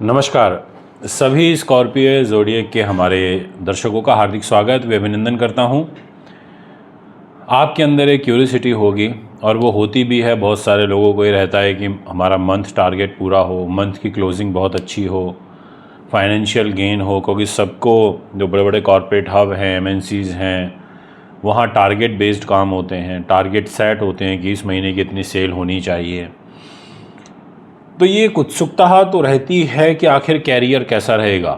नमस्कार। सभी Scorpio zodiac के हमारे दर्शकों का हार्दिक स्वागत व अभिनंदन करता हूं। आपके अंदर एक क्यूरियोसिटी होगी और वो होती भी है। बहुत सारे लोगों को ये रहता है कि हमारा मंथ टारगेट पूरा हो, मंथ की क्लोजिंग बहुत अच्छी हो, फाइनेंशियल गेन हो, क्योंकि सबको जो बड़े बड़े कॉरपोरेट हब हैं, एमएनसीज़ हैं, वहाँ टारगेट बेस्ड काम होते हैं, टारगेट सेट होते हैं कि इस महीने की इतनी सेल होनी चाहिए। तो ये एक उत्सुकता तो रहती है कि आखिर कैरियर कैसा रहेगा,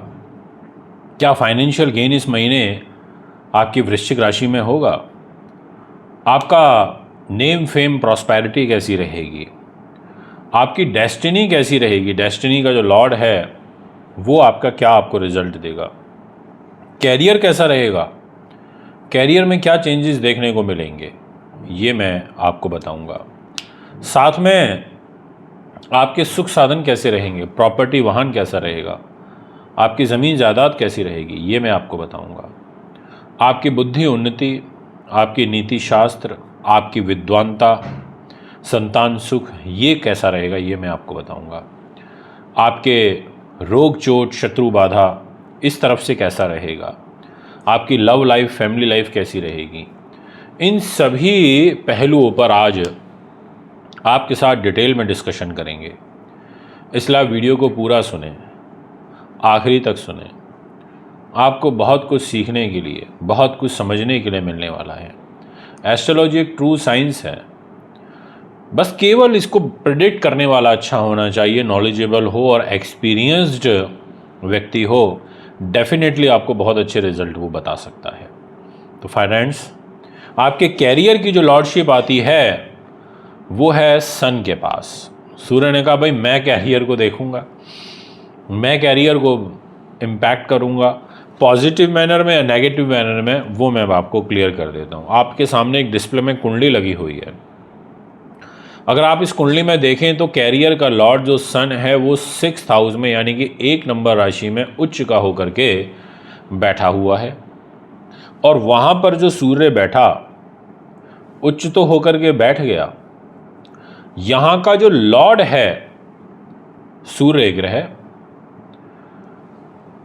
क्या फाइनेंशियल गेन इस महीने आपकी वृश्चिक राशि में होगा, आपका नेम फेम प्रॉस्पेरिटी कैसी रहेगी, आपकी डेस्टिनी कैसी रहेगी, डेस्टिनी का जो लॉर्ड है वो आपका क्या आपको रिजल्ट देगा, कैरियर कैसा रहेगा, कैरियर में क्या चेंजेस देखने को मिलेंगे, ये मैं आपको बताऊंगा। साथ में आपके सुख साधन कैसे रहेंगे, प्रॉपर्टी वाहन कैसा रहेगा, आपकी ज़मीन जायदाद कैसी रहेगी, ये मैं आपको बताऊंगा। आपकी बुद्धि उन्नति, आपकी नीति शास्त्र, आपकी विद्वानता, संतान सुख, ये कैसा रहेगा, ये मैं आपको बताऊंगा। आपके रोग चोट शत्रु बाधा इस तरफ से कैसा रहेगा, आपकी लव लाइफ फैमिली लाइफ कैसी रहेगी, इन सभी पहलुओं पर आज आपके साथ डिटेल में डिस्कशन करेंगे। इसलिए आप वीडियो को पूरा सुने, आखिरी तक सुने। आपको बहुत कुछ सीखने के लिए, बहुत कुछ समझने के लिए मिलने वाला है। एस्ट्रोलॉजी एक ट्रू साइंस है, बस केवल इसको प्रेडिक्ट करने वाला अच्छा होना चाहिए, नॉलेजेबल हो और एक्सपीरियंस्ड व्यक्ति हो। डेफिनेटली आपको बहुत अच्छे रिजल्ट वो बता सकता है। तो फ्रेंड्स, आपके कैरियर की जो लॉर्डशिप आती है वो है सन के पास। सूर्य ने कहा भाई मैं कैरियर को देखूंगा, मैं कैरियर को इम्पैक्ट करूंगा, पॉजिटिव मैनर में या नेगेटिव मैनर में, वो मैं आपको क्लियर कर देता हूं। आपके सामने एक डिस्प्ले में कुंडली लगी हुई है। अगर आप इस कुंडली में देखें तो कैरियर का लॉर्ड जो सन है वो 6th हाउस में यानी कि 1 नंबर राशि में उच्च का होकर के बैठा हुआ है। और वहां पर जो सूर्य बैठा, उच्च तो होकर के बैठ गया, यहां का जो लॉर्ड है सूर्य ग्रह,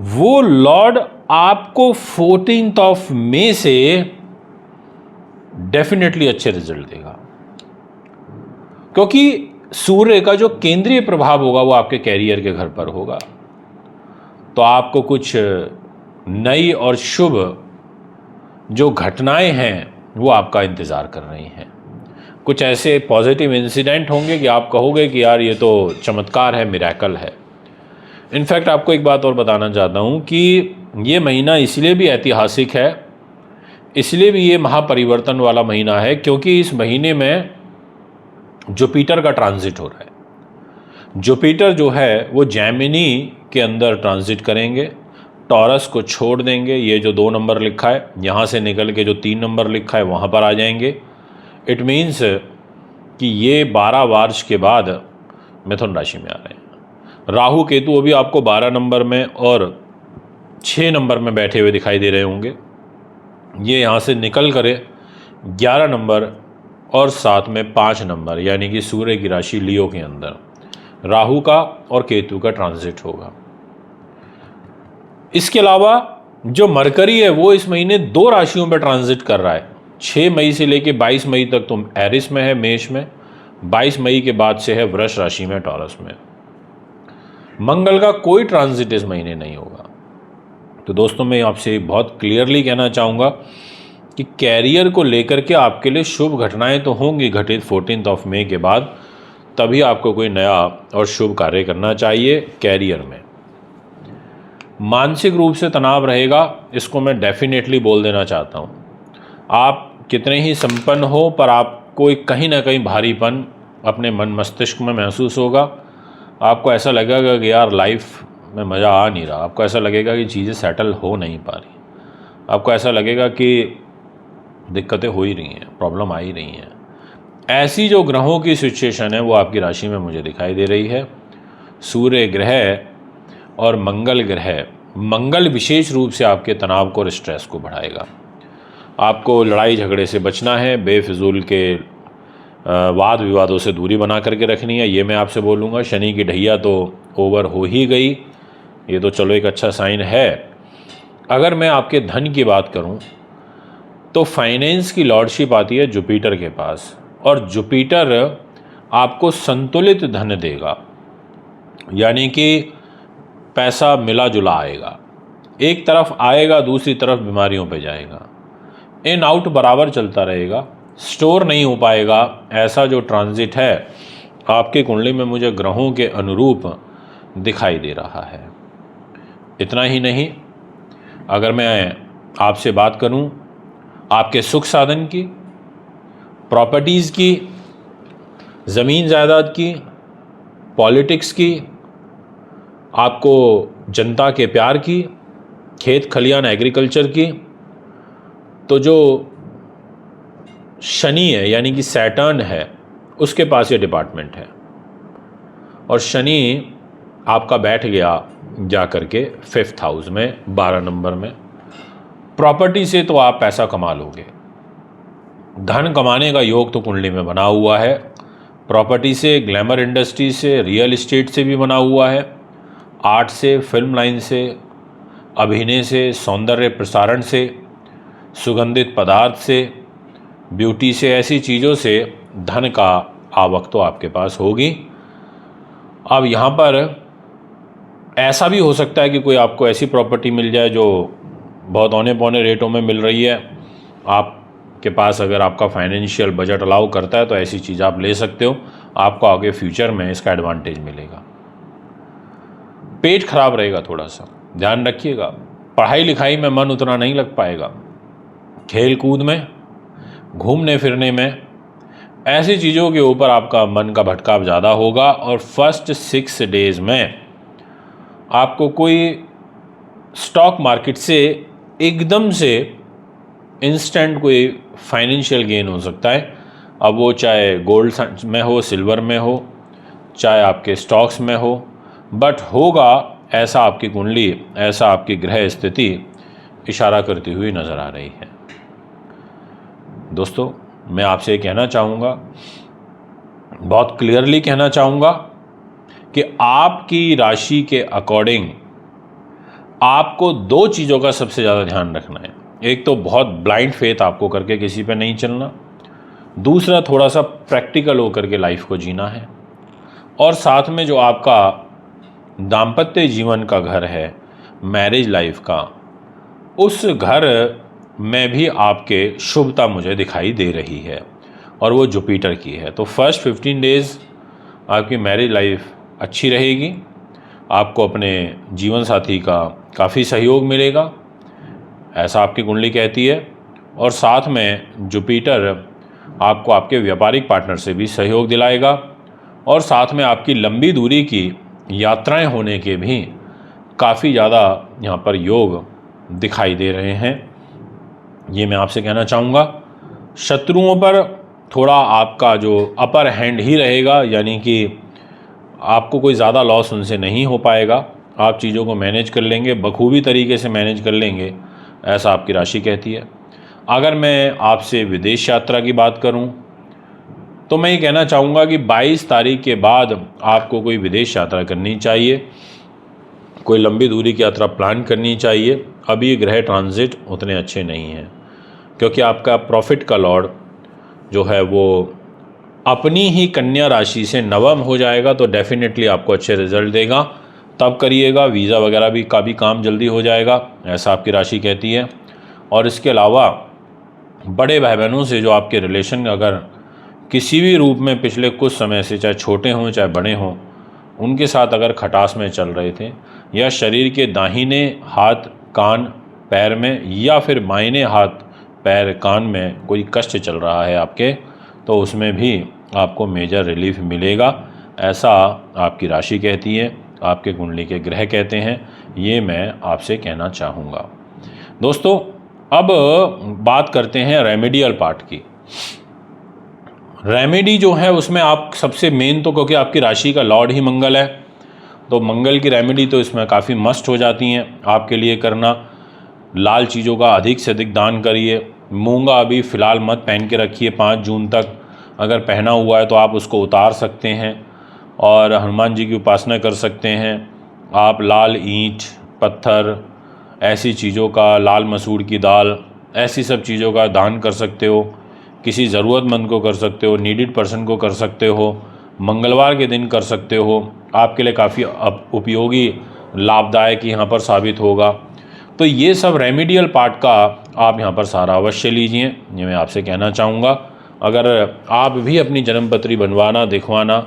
वो लॉर्ड आपको 14th ऑफ मई से डेफिनेटली अच्छे रिजल्ट देगा, क्योंकि सूर्य का जो केंद्रीय प्रभाव होगा वो आपके कैरियर के घर पर होगा। तो आपको कुछ नई और शुभ जो घटनाएं हैं वो आपका इंतजार कर रही हैं। कुछ ऐसे पॉजिटिव इंसिडेंट होंगे कि आप कहोगे कि यार ये तो चमत्कार है, मिरेकल है। इनफैक्ट आपको एक बात और बताना चाहता हूँ कि ये महीना इसलिए भी ऐतिहासिक है, इसलिए भी ये महापरिवर्तन वाला महीना है, क्योंकि इस महीने में जुपिटर का ट्रांजिट हो रहा है। जुपिटर जो है वो जेमिनी के अंदर ट्रांजिट करेंगे, टॉरस को छोड़ देंगे। ये जो 2 नंबर लिखा है यहाँ से निकल के जो 3 नंबर लिखा है वहाँ पर आ जाएंगे। इट मीन्स कि ये 12 मार्च के बाद मिथुन राशि में आ रहे हैं। राहु केतु अभी आपको 12 नंबर में और 6 नंबर में बैठे हुए दिखाई दे रहे होंगे। ये यहाँ से निकल कर 11 नंबर और साथ में 5 नंबर यानी कि सूर्य की राशि लियो के अंदर राहु का और केतु का ट्रांजिट होगा। इसके अलावा जो मरकरी है वो इस महीने 2 राशियों पर ट्रांजिट कर रहा है। 6 मई से लेके 22 मई तक तो एरिस में है, मेष में। 22 मई के बाद से है वृष राशि में, टॉरस में। मंगल का कोई ट्रांजिट इस महीने नहीं होगा। तो दोस्तों, मैं आपसे बहुत क्लियरली कहना चाहूँगा कि कैरियर को लेकर के आपके लिए शुभ घटनाएं तो होंगी घटित 14th ऑफ मई के बाद, तभी आपको कोई नया और शुभ कार्य करना चाहिए। कैरियर में मानसिक रूप से तनाव रहेगा, इसको मैं डेफिनेटली बोल देना चाहता हूँ। आप कितने ही संपन्न हो पर आपको कहीं ना कहीं भारीपन अपने मन मस्तिष्क में महसूस होगा। आपको ऐसा लगेगा कि यार लाइफ में मज़ा आ नहीं रहा, आपको ऐसा लगेगा कि चीज़ें सेटल हो नहीं पा रही, आपको ऐसा लगेगा कि दिक्कतें हो ही रही हैं, प्रॉब्लम आ ही रही हैं। ऐसी जो ग्रहों की सिचुएशन है वो आपकी राशि में मुझे दिखाई दे रही है। सूर्य ग्रह और मंगल ग्रह, मंगल विशेष रूप से आपके तनाव को और स्ट्रेस को बढ़ाएगा। आपको लड़ाई झगड़े से बचना है, बेफिजूल के वाद विवादों से दूरी बना करके रखनी है, ये मैं आपसे बोलूँगा। शनि की ढैया तो ओवर हो ही गई। ये तो चलो एक अच्छा साइन है। अगर मैं आपके धन की बात करूं तो फाइनेंस की लॉर्डशिप आती है जुपिटर के पास, और जुपिटर आपको संतुलित धन देगा, यानी कि पैसा मिला जुला आएगा, एक तरफ आएगा दूसरी तरफ बीमारियों पे जाएगा, इन आउट बराबर चलता रहेगा, स्टोर नहीं हो पाएगा। ऐसा जो ट्रांजिट है आपके कुंडली में मुझे ग्रहों के अनुरूप दिखाई दे रहा है। इतना ही नहीं, अगर मैं आपसे बात करूं आपके सुख साधन की, प्रॉपर्टीज़ की, ज़मीन जायदाद की, पॉलिटिक्स की, आपको जनता के प्यार की, खेत खलियान एग्रीकल्चर की, तो जो शनि है यानी कि सैटर्न है उसके पास ये डिपार्टमेंट है, और शनि आपका बैठ गया जा करके 5th हाउस में 12 नंबर में। प्रॉपर्टी से तो आप पैसा कमा लोगे, धन कमाने का योग तो कुंडली में बना हुआ है, प्रॉपर्टी से, ग्लैमर इंडस्ट्री से, रियल एस्टेट से भी बना हुआ है, आर्ट से, फिल्म लाइन से, अभिनय से, सौंदर्य प्रसारण से, सुगंधित पदार्थ से, ब्यूटी से, ऐसी चीज़ों से धन का आवक तो आपके पास होगी। अब यहाँ पर ऐसा भी हो सकता है कि कोई आपको ऐसी प्रॉपर्टी मिल जाए जो बहुत औने पौने रेटों में मिल रही है, आपके पास अगर आपका फाइनेंशियल बजट अलाउ करता है तो ऐसी चीज़ आप ले सकते हो, आपको आगे फ्यूचर में इसका एडवांटेज मिलेगा। पेट खराब रहेगा, थोड़ा सा ध्यान रखिएगा, पढ़ाई लिखाई में मन उतना नहीं लग पाएगा, खेल कूद में, घूमने फिरने में, ऐसी चीज़ों के ऊपर आपका मन का भटकाव ज़्यादा होगा। और फर्स्ट 6 डेज़ में आपको कोई स्टॉक मार्केट से एकदम से इंस्टेंट कोई फाइनेंशियल गेन हो सकता है। अब वो चाहे गोल्ड में हो, सिल्वर में हो, चाहे आपके स्टॉक्स में हो, बट होगा ऐसा आपकी कुंडली, ऐसा आपकी ग्रह स्थिति इशारा करती हुई नज़र आ रही है। दोस्तों, मैं आपसे कहना चाहूँगा, बहुत क्लियरली कहना चाहूँगा कि आपकी राशि के अकॉर्डिंग आपको 2 चीज़ों का सबसे ज़्यादा ध्यान रखना है। एक तो बहुत ब्लाइंड फेथ आपको करके किसी पे नहीं चलना, दूसरा थोड़ा सा प्रैक्टिकल होकर के लाइफ को जीना है, और साथ में जो आपका दाम्पत्य जीवन का घर है, मैरिज लाइफ का, उस घर में भी आपके शुभता मुझे दिखाई दे रही है, और वो जुपिटर की है। तो फर्स्ट 15 डेज़ आपकी मैरिज लाइफ अच्छी रहेगी, आपको अपने जीवन साथी का काफ़ी सहयोग मिलेगा, ऐसा आपकी कुंडली कहती है। और साथ में जुपिटर आपको आपके व्यापारिक पार्टनर से भी सहयोग दिलाएगा, और साथ में आपकी लंबी दूरी की यात्राएं होने के भी काफ़ी ज़्यादा यहाँ पर योग दिखाई दे रहे हैं। ये मैं आपसे कहना चाहूँगा। शत्रुओं पर थोड़ा आपका जो अपर हैंड ही रहेगा, यानी कि आपको कोई ज़्यादा लॉस उनसे नहीं हो पाएगा, आप चीज़ों को मैनेज कर लेंगे, बखूबी तरीके से मैनेज कर लेंगे, ऐसा आपकी राशि कहती है। अगर मैं आपसे विदेश यात्रा की बात करूं तो मैं ये कहना चाहूँगा कि 22 तारीख के बाद आपको कोई विदेश यात्रा करनी चाहिए, कोई लंबी दूरी की यात्रा प्लान करनी चाहिए। अभी ग्रह ट्रांजिट उतने अच्छे नहीं हैं, क्योंकि आपका प्रॉफिट का लॉर्ड जो है वो अपनी ही कन्या राशि से नवम हो जाएगा, तो डेफिनेटली आपको अच्छे रिजल्ट देगा, तब करिएगा। वीज़ा वगैरह भी का भी काम जल्दी हो जाएगा, ऐसा आपकी राशि कहती है। और इसके अलावा बड़े भाई बहनों से जो आपके रिलेशन अगर किसी भी रूप में पिछले कुछ समय से, चाहे छोटे हों चाहे बड़े हों, उनके साथ अगर खटास में चल रहे थे, या शरीर के दाहिने हाथ कान पैर में, या फिर बाइने हाथ पैर कान में कोई कष्ट चल रहा है आपके, तो उसमें भी आपको मेजर रिलीफ मिलेगा, ऐसा आपकी राशि कहती है, आपके कुंडली के ग्रह कहते हैं। ये मैं आपसे कहना चाहूँगा। दोस्तों, अब बात करते हैं रेमेडियल पार्ट की। रेमेडी जो है उसमें आप सबसे मेन, तो क्योंकि आपकी राशि का लॉर्ड ही मंगल है, तो मंगल की रेमेडी तो इसमें काफ़ी मस्ट हो जाती हैं आपके लिए करना। लाल चीज़ों का अधिक से अधिक दान करिए। मूंगा अभी फ़िलहाल मत पहन के रखिए, 5 जून तक अगर पहना हुआ है तो आप उसको उतार सकते हैं, और हनुमान जी की उपासना कर सकते हैं। आप लाल ईंट, पत्थर, ऐसी चीज़ों का, लाल मसूर की दाल, ऐसी सब चीज़ों का दान कर सकते हो। किसी ज़रूरतमंद को कर सकते हो, नीडिड पर्सन को कर सकते हो, मंगलवार के दिन कर सकते हो। आपके लिए काफ़ी उपयोगी, लाभदायक यहाँ पर साबित होगा। तो ये सब रेमेडियल पार्ट का आप यहाँ पर सारा अवश्य लीजिए, ये मैं आपसे कहना चाहूँगा। अगर आप भी अपनी जन्मपत्री बनवाना, दिखवाना,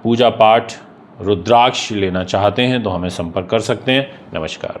पूजा पाठ, रुद्राक्ष लेना चाहते हैं तो हमें संपर्क कर सकते हैं। नमस्कार।